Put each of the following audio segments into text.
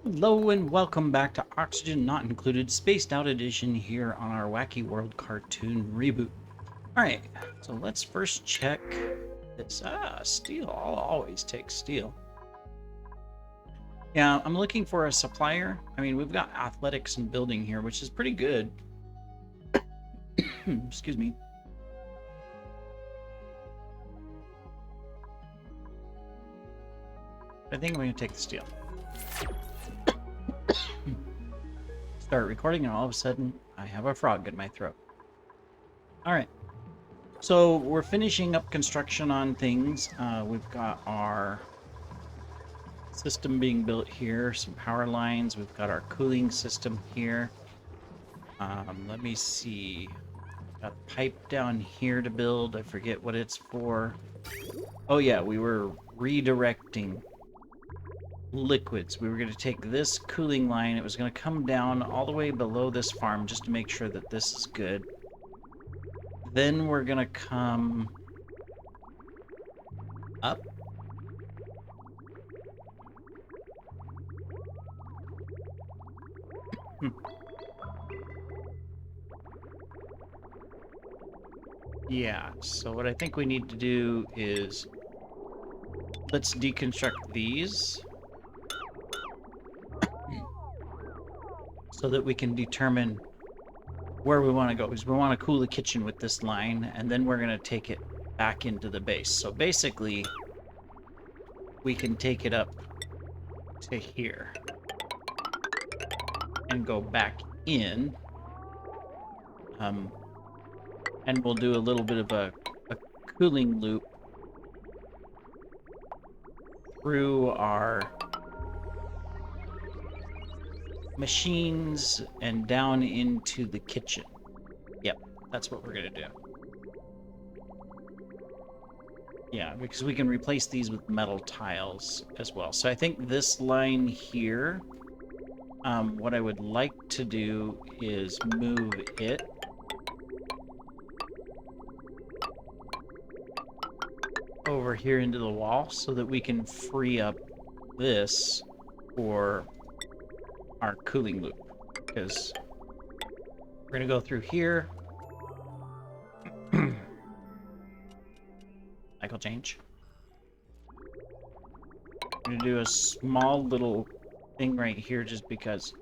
Hello and welcome back to Oxygen Not Included Spaced Out Edition here on our Wacky World cartoon reboot. Alright, so let's first check this. Steel. I'll always take steel. Yeah, I'm looking for a supplier. I mean, we've got athletics and building here, which is pretty good. Excuse me. I think I'm going to take the steel. Start recording, and all of a sudden, I have a frog in my throat. Alright. So we're finishing up construction on things. We've got our system being built here, some power lines. We've got our cooling system here. Let me see. Got a pipe down here to build. I forget what it's for. Oh yeah, we were redirecting liquids. We were going to take this cooling line. It was going to come down all the way below this farm just to make sure that this is good. Then we're going to come up. Yeah, so what I think we need to do is let's deconstruct these so that we can determine where we want to go, because we want to cool the kitchen with this line, and then we're going to take it back into the base. So basically, we can take it up to here and go back in. And we'll do a little bit of a cooling loop through our machines and down into the kitchen. Yep, that's what we're gonna do. Yeah, because we can replace these with metal tiles as well. So I think this line here, what I would like to do is move it over here into the wall so that we can free up this for our cooling loop, because we're going to go through here. Cycle change. I'm going to do a small little thing right here just because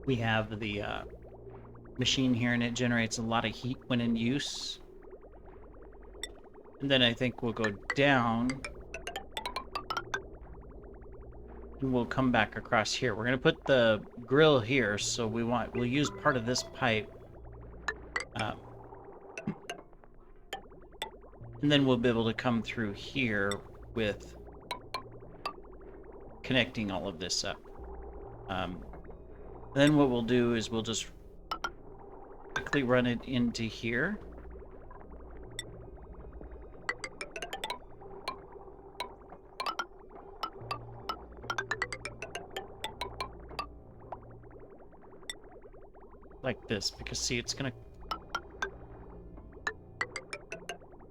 we have the machine here and it generates a lot of heat when in use. And then I think we'll go down and we'll come back across here. We're going to put the grill here, so we'll use part of this pipe. And then we'll be able to come through here with connecting all of this up. Then what we'll do is we'll just quickly run it into here. Like this, because see, it's gonna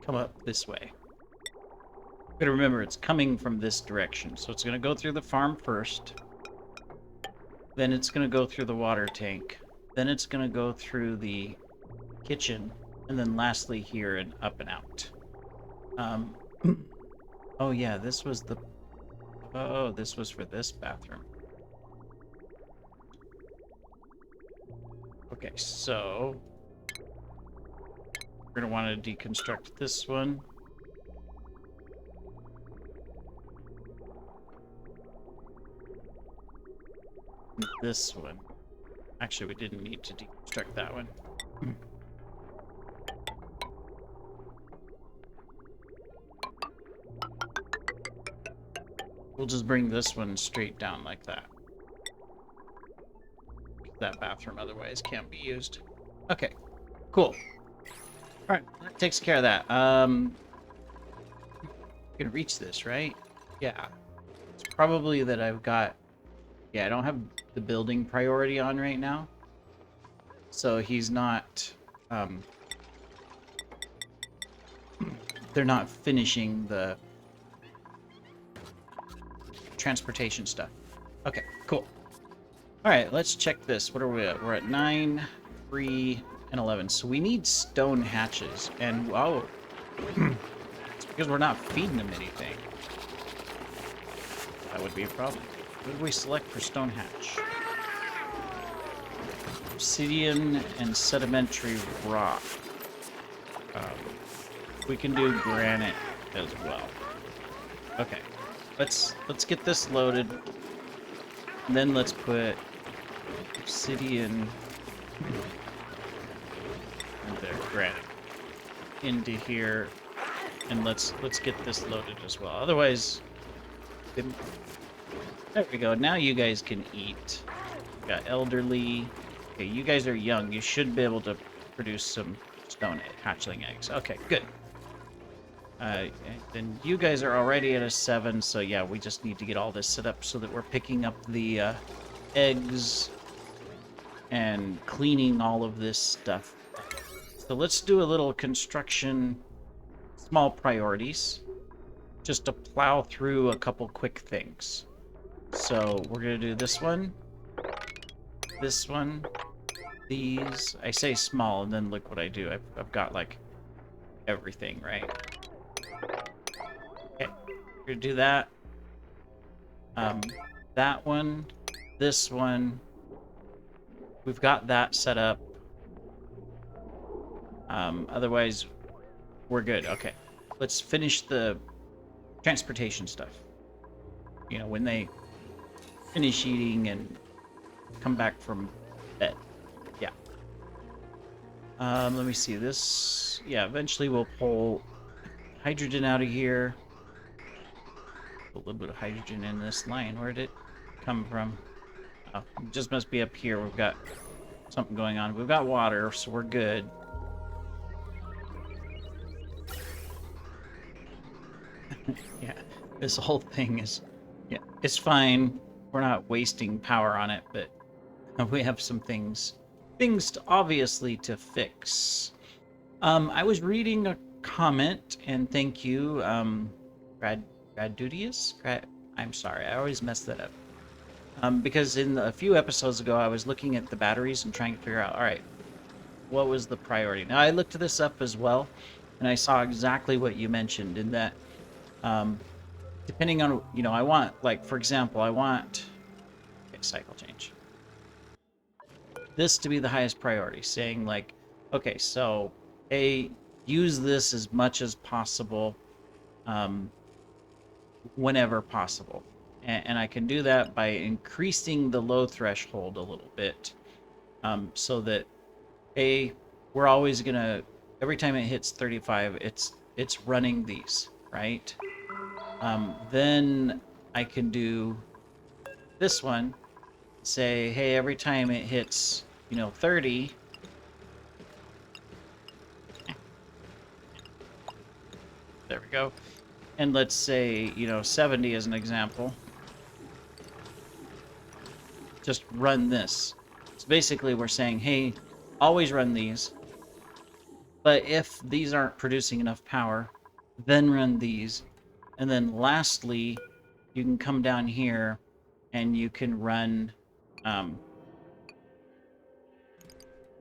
come up this way. You gotta remember, it's coming from this direction, so it's gonna go through the farm first, then it's gonna go through the water tank, then it's gonna go through the kitchen, and then lastly here and up and out. Oh yeah, this was the... Oh, this was for this bathroom. Okay, so we're going to want to deconstruct this one. This one. Actually, we didn't need to deconstruct that one. We'll just bring this one straight down like that. That bathroom otherwise can't be used. Okay, cool. All right, that takes care of that. You can reach this, right? Yeah. It's probably that I've got... Yeah, I don't have the building priority on right now. So he's not... they're not finishing the transportation stuff. Okay, cool. All right, let's check this. What are we at? We're at 9, 3, and 11. So we need stone hatches. And, oh, it's because we're not feeding them anything. That would be a problem. What do we select for stone hatch? Obsidian and sedimentary rock. We can do granite as well. Okay, let's get this loaded. And then let's put obsidian and there, granite into here, and let's get this loaded as well. Otherwise, there we go. Now you guys can eat. Got elderly. Okay, you guys are young. You should be able to produce some stone hatchling eggs. Okay, good. Then you guys are already at a 7, so yeah, we just need to get all this set up so that we're picking up the eggs and cleaning all of this stuff. So let's do a little construction, small priorities, just to plow through a couple quick things. So we're gonna do this one, these. I say small, and then look what I do. I've got like everything, right? Okay, we're gonna do that. That one, this one. We've got that set up. Otherwise, we're good. Okay, let's finish the transportation stuff. You know, when they finish eating and come back from bed. Yeah. Let me see this. Yeah, eventually we'll pull hydrogen out of here. A little bit of hydrogen in this line. Where did it come from? Oh, it just must be up here. We've got something going on. We've got water, so we're good. Yeah, this whole thing is, yeah, it's fine. We're not wasting power on it, but we have some things to, obviously, to fix. I was reading a comment, and thank you, Gradudius? I'm sorry, I always mess that up. Because in a few episodes ago, I was looking at the batteries and trying to figure out, all right, what was the priority? Now, I looked this up as well, and I saw exactly what you mentioned in that, depending on, you know, I want, like, for example, I want, okay, cycle change. This to be the highest priority, saying like, okay, so use this as much as possible, whenever possible. And I can do that by increasing the low threshold a little bit, so that we're always gonna, every time it hits 35, it's running these, right? Then I can do this one, say, hey, every time it hits, you know, 30, there we go. And let's say, you know, 70 as an example. Just run this. So basically we're saying, hey, always run these. But if these aren't producing enough power, then run these. And then lastly, you can come down here and you can run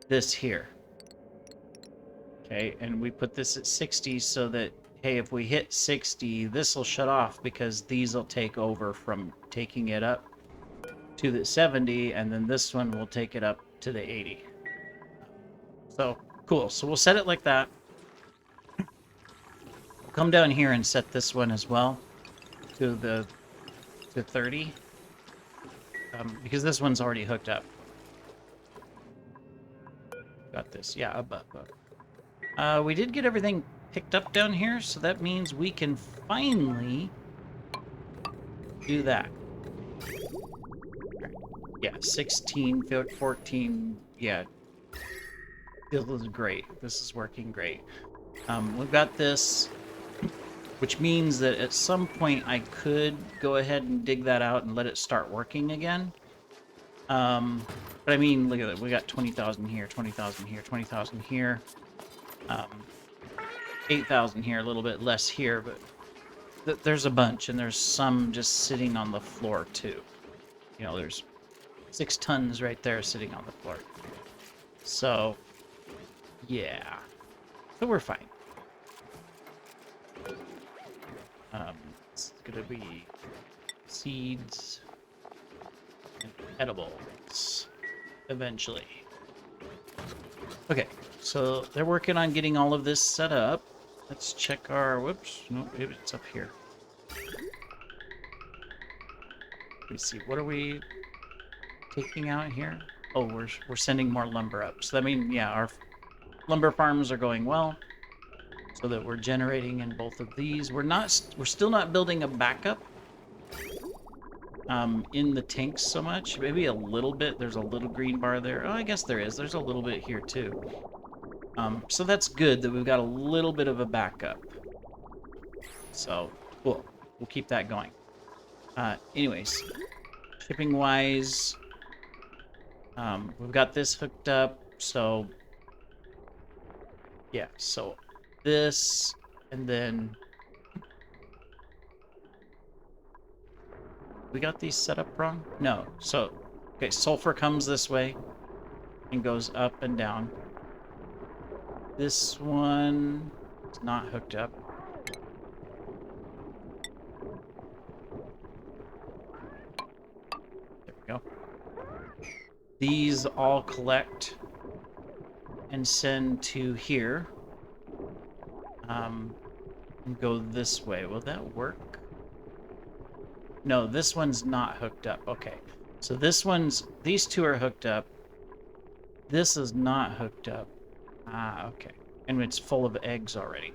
this here. Okay, and we put this at 60 so that, hey, if we hit 60, this will shut off because these will take over from taking it up to the 70, and then this one will take it up to the 80. So, cool. So we'll set it like that. We'll come down here and set this one as well to 30. Because this one's already hooked up. Got this. Yeah, up. We did get everything picked up down here, so that means we can finally do that. Yeah, 16, 14, yeah. This is great. This is working great. We've got this, which means that at some point I could go ahead and dig that out and let it start working again. But I mean, look at it. We got 20,000 here, 20,000 here, 20,000 here. 8,000 here, a little bit less here, but there's a bunch, and there's some just sitting on the floor too. You know, there's 6 tons right there sitting on the floor. So, yeah. So we're fine. It's gonna be seeds and edibles eventually. Okay, so they're working on getting all of this set up. Let's check our, whoops, no, it's up here. Let me see, what are we taking out here? Oh, we're sending more lumber up. So that means, yeah, our lumber farms are going well, so that we're generating in both of these. We're still not building a backup in the tanks so much. Maybe a little bit. There's a little green bar there. Oh, I guess there is. There's a little bit here too. So that's good that we've got a little bit of a backup. So cool. We'll keep that going. Anyways, shipping wise, we've got this hooked up. So yeah, so this and then we got these set up wrong? No. So okay, sulfur comes this way and goes up and down. This one is not hooked up. There we go. These all collect and send to here. And go this way. Will that work? No, this one's not hooked up. Okay. So these two are hooked up. This is not hooked up. Ah, okay. And it's full of eggs already.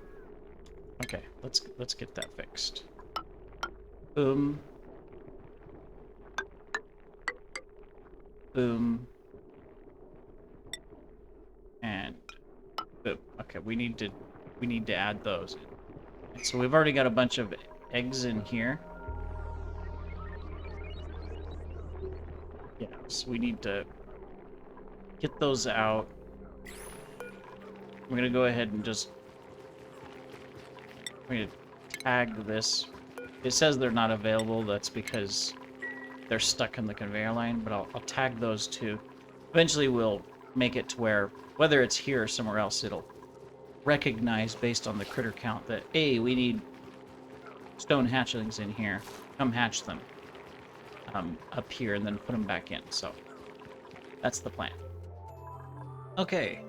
Okay, let's get that fixed. Boom. Boom. And boom. Okay, we need to add those. And so we've already got a bunch of eggs in here. Yeah, so we need to get those out. I'm gonna go ahead and I'm gonna tag this. It says they're not available. That's because they're stuck in the conveyor line, but I'll tag those too. Eventually we'll make it to where, whether it's here or somewhere else, it'll recognize based on the critter count that, hey, we need stone hatchlings in here. Come hatch them up here and then put them back in. So that's the plan. Okay.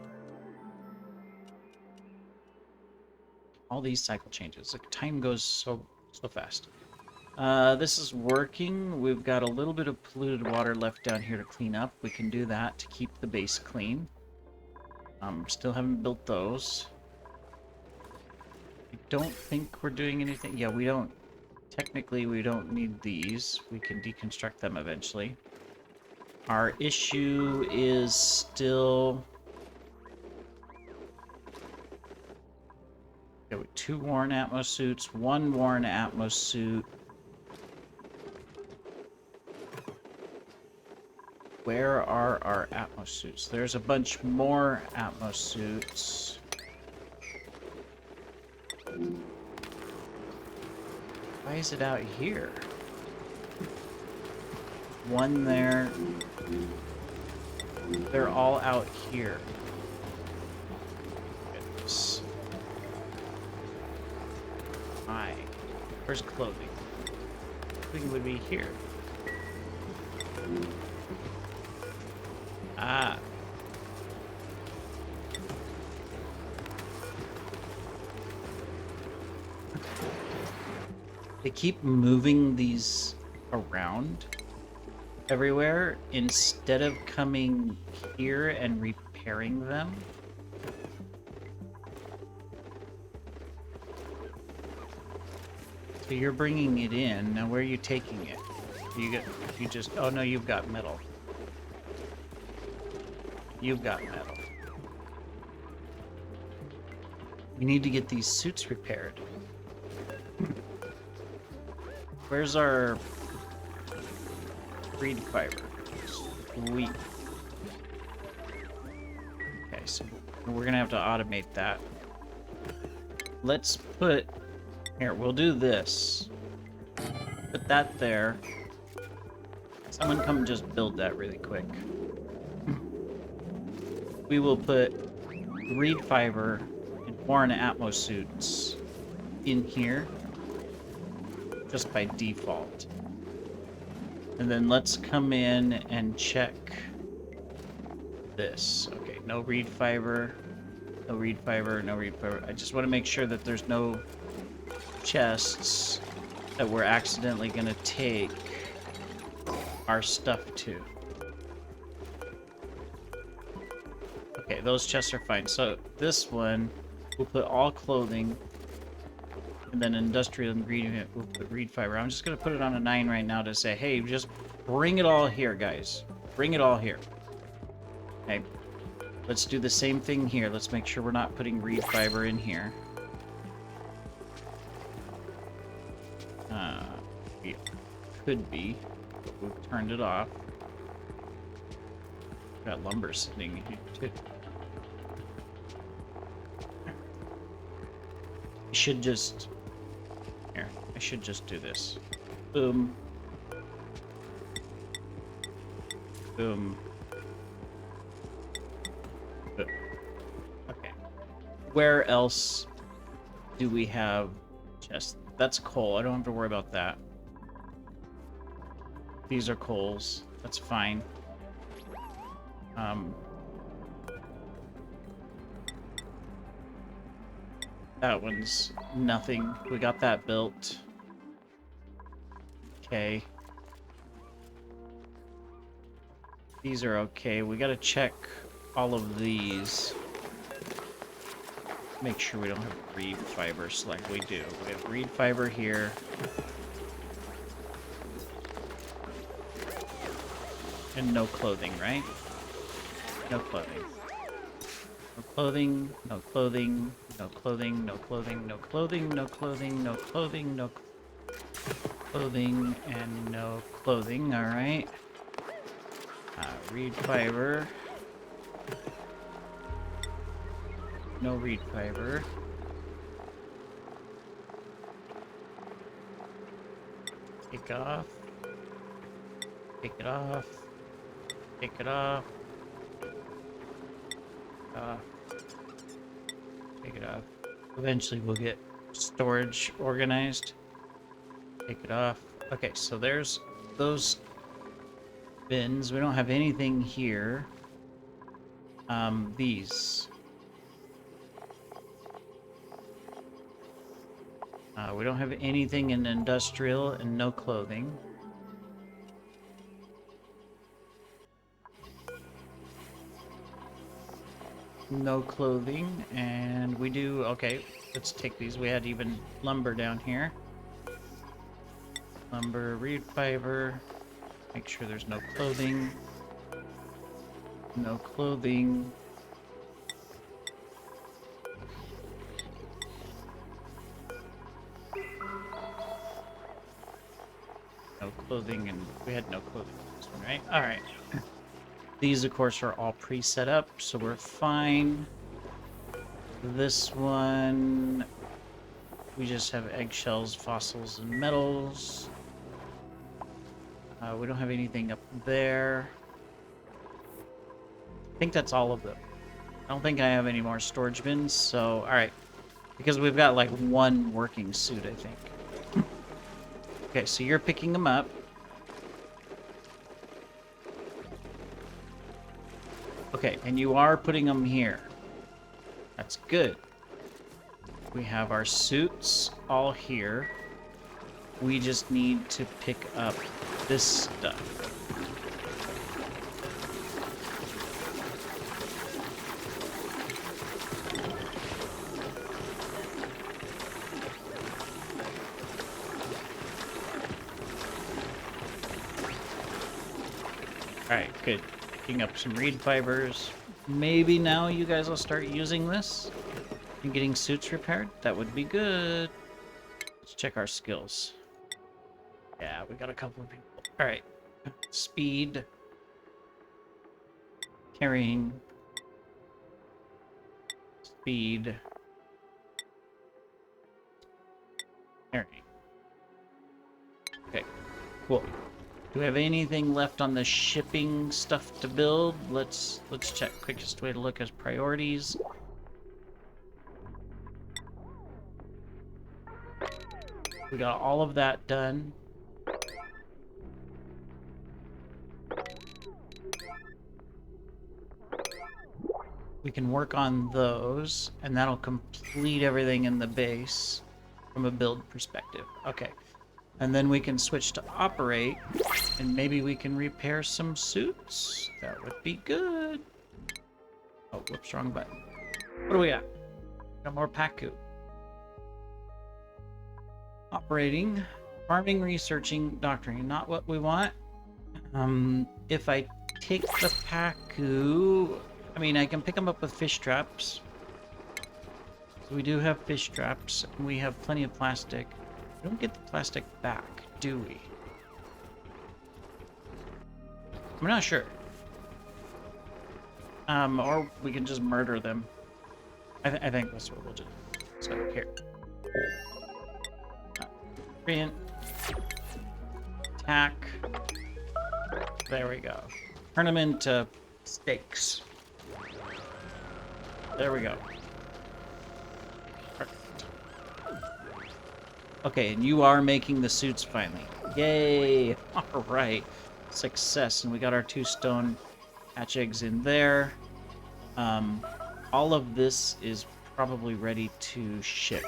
All these cycle changes. The time goes so fast. This is working. We've got a little bit of polluted water left down here to clean up. We can do that to keep the base clean. Still haven't built those. I don't think we're doing anything. Yeah, we don't. Technically, we don't need these. We can deconstruct them eventually. Our issue is still... Okay, 2 worn Atmos suits, 1 worn Atmos suit. Where are our Atmos suits? There's a bunch more Atmos suits. Why is it out here? 1 there. They're all out here. Goodness. Hi. Where's clothing? Clothing would be here. Ah. They keep moving these around everywhere instead of coming here and repairing them. So you're bringing it in. Now where are you taking it? Oh no, you've got metal. You've got metal. We need to get these suits repaired. Where's our reed fiber? Sweet. Okay, so we're gonna have to automate that. Let's put Here, we'll do this. Put that there. Someone come just build that really quick. We will put reed fiber and Warren Atmos suits in here just by default. And then let's come in and check this. Okay, no reed fiber, no reed fiber, no reed fiber. I just want to make sure that there's no chests that we're accidentally going to take our stuff to. Okay, those chests are fine. So this one, we'll put all clothing, and then industrial ingredient, we'll put reed fiber. I'm just going to put it on a 9 right now to say, hey, just bring it all here, guys. Bring it all here. Okay, let's do the same thing here. Let's make sure we're not putting reed fiber in here. We could be, but we've turned it off. Got lumber sitting here too. I should just... Here, I should just do this. Boom. Boom. Boom. Okay. Where else do we have chests? That's coal. I don't have to worry about that. These are coals. That's fine. That one's nothing. We got that built. Okay. These are okay. We gotta check all of these. Make sure we don't have reed fiber select. We do. We have reed fiber here. And no clothing, right? No clothing. No clothing, no clothing, no clothing, no clothing, no clothing, no clothing, no clothing, no clothing, and no clothing, alright. Reed fiber. No reed fiber. Take off. Take it off. Take it off. Take it off. Eventually we'll get storage organized. Take it off. Okay, so there's those bins. We don't have anything here. These. We don't have anything in industrial and no clothing. No clothing, and we do, okay, let's take these. We had even lumber down here. Lumber, reed fiber. Make sure there's no clothing. No clothing. No clothing, and we had no clothing in this one, right? All right. These, of course, are all pre-set up, so we're fine. This one, we just have eggshells, fossils, and metals. We don't have anything up there. I think that's all of them. I don't think I have any more storage bins, so, alright. Because we've got, like, one working suit, I think. Okay, so you're picking them up. Okay, and you are putting them here. That's good. We have our suits all here. We just need to pick up this stuff. Alright, good. Picking up some reed fibers. Maybe now you guys will start using this and getting suits repaired. That would be good. Let's check our skills. Yeah, we got a couple of people. Alright. Speed. Carrying. Speed. Cool. Do we have anything left on the shipping stuff to build? Let's check. Quickest way to look is priorities. We got all of that done. We can work on those, and that'll complete everything in the base from a build perspective. Okay. And then we can switch to operate, and maybe we can repair some suits. That would be good. Oh, whoops, wrong button. What do we got? Got more Pacu. Operating, farming, researching, doctoring. Not what we want. If I take the Pacu, I mean, I can pick them up with fish traps. So we do have fish traps, and we have plenty of plastic. We don't get the plastic back, do we? I'm not sure. Or we can just murder them. I think that's what we'll do. So here. Print. Attack. There we go. Turn them into steaks. There we go. Perfect. Okay, and you are making the suits finally. Yay! Alright. Success. And we got our 2 stone hatch eggs in there. All of this is probably ready to ship.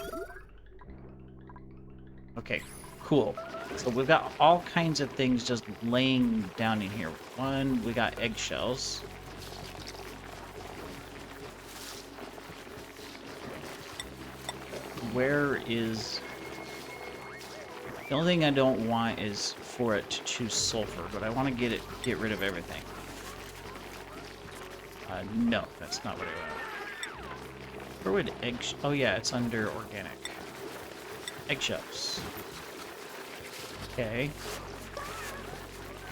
Okay, cool. So we've got all kinds of things just laying down in here. One, we got eggshells. Where is... The only thing I don't want is for it to choose sulfur, but I want to get rid of everything. No, that's not what I want. Where would eggs... Oh yeah, it's under organic. Eggshells. Okay.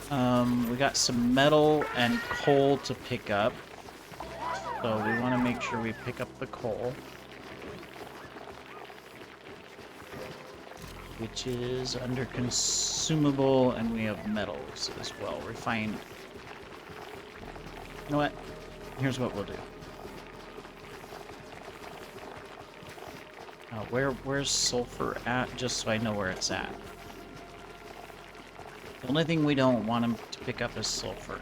We got some metal and coal to pick up. So we want to make sure we pick up the coal. Which is under consumable, and we have metals as well. Refined. You know what? Here's what we'll do. Where's sulfur at? Just so I know where it's at. The only thing we don't want him to pick up is sulfur.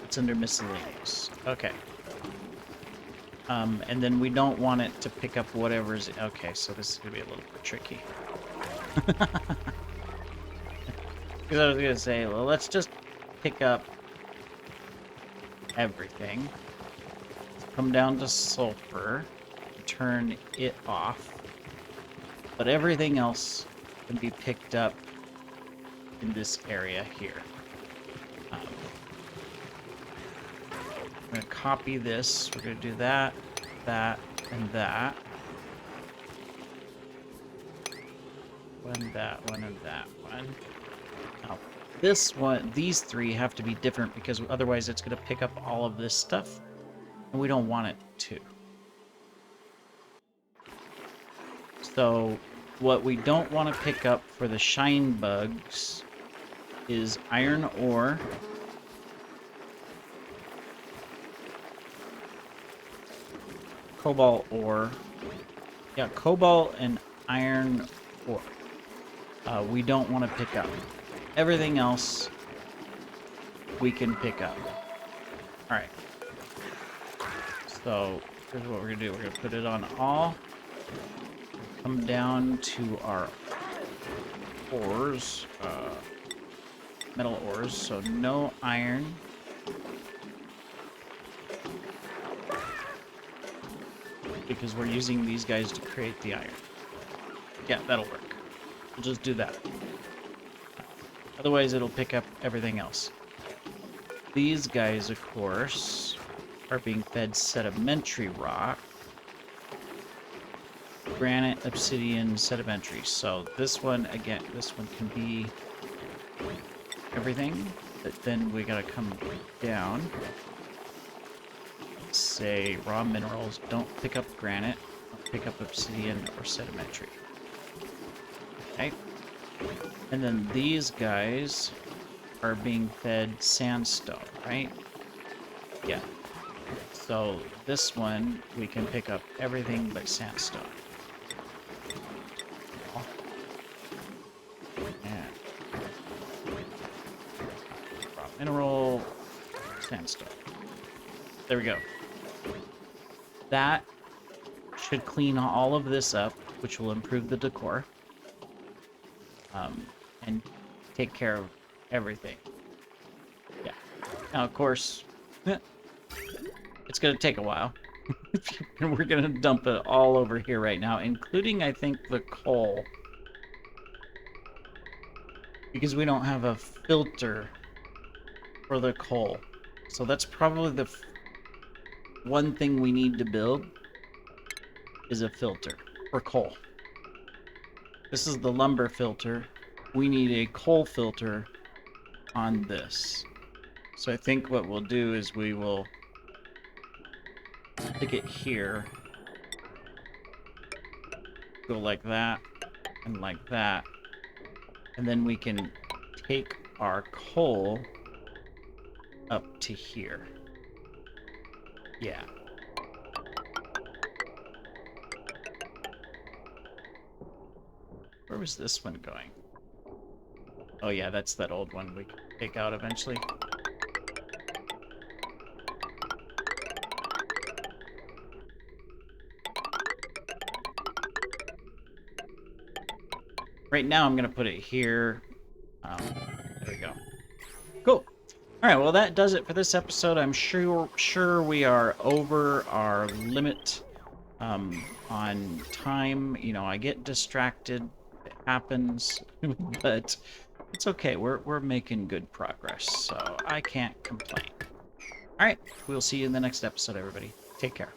It's under miscellaneous. Okay. And then we don't want it to pick up whatever's... Okay, so this is going to be a little bit tricky. Because I was going to say, well, let's just pick up everything. Come down to sulfur. Turn it off. But everything else can be picked up in this area here. I'm going to copy this. We're going to do that, that, and that. One, that one, and that one. Now, this one, these 3 have to be different because otherwise it's going to pick up all of this stuff, and we don't want it to. So, what we don't want to pick up for the shine bugs is iron ore, cobalt ore. Yeah, cobalt and iron ore. We don't want to pick up. Everything else we can pick up. Alright. So, here's what we're going to do. We're going to put it on all. Come down to our ores. Metal ores. So, no iron. Because we're using these guys to create the iron. Yeah, that'll work. We'll just do that. Otherwise, it'll pick up everything else. These guys, of course, are being fed sedimentary rock. Granite, obsidian, sedimentary. So this one, again, this one can be everything. But then we gotta come down. Say raw minerals, don't pick up granite, don't pick up obsidian or sedimentary. Okay. And then these guys are being fed sandstone, right? Yeah. So this one, we can pick up everything but sandstone. And raw mineral, sandstone. There we go. That should clean all of this up, which will improve the decor. And take care of everything. Yeah. Now, of course, it's going to take a while. We're going to dump it all over here right now, including, I think, the coal. Because we don't have a filter for the coal. So that's probably the one thing we need to build is a filter for coal. This is the lumber filter. We need a coal filter on this. So I think what we'll do is we will stick it here. Go like that and like that. And then we can take our coal up to here. Yeah. Where was this one going? Oh yeah, that's that old one we can take out eventually. Right now I'm going to put it here. There we go. Cool. All right, well, that does it for this episode. I'm sure we are over our limit on time. You know, I get distracted. It happens, but it's okay. We're making good progress, so I can't complain. All right, we'll see you in the next episode, everybody. Take care.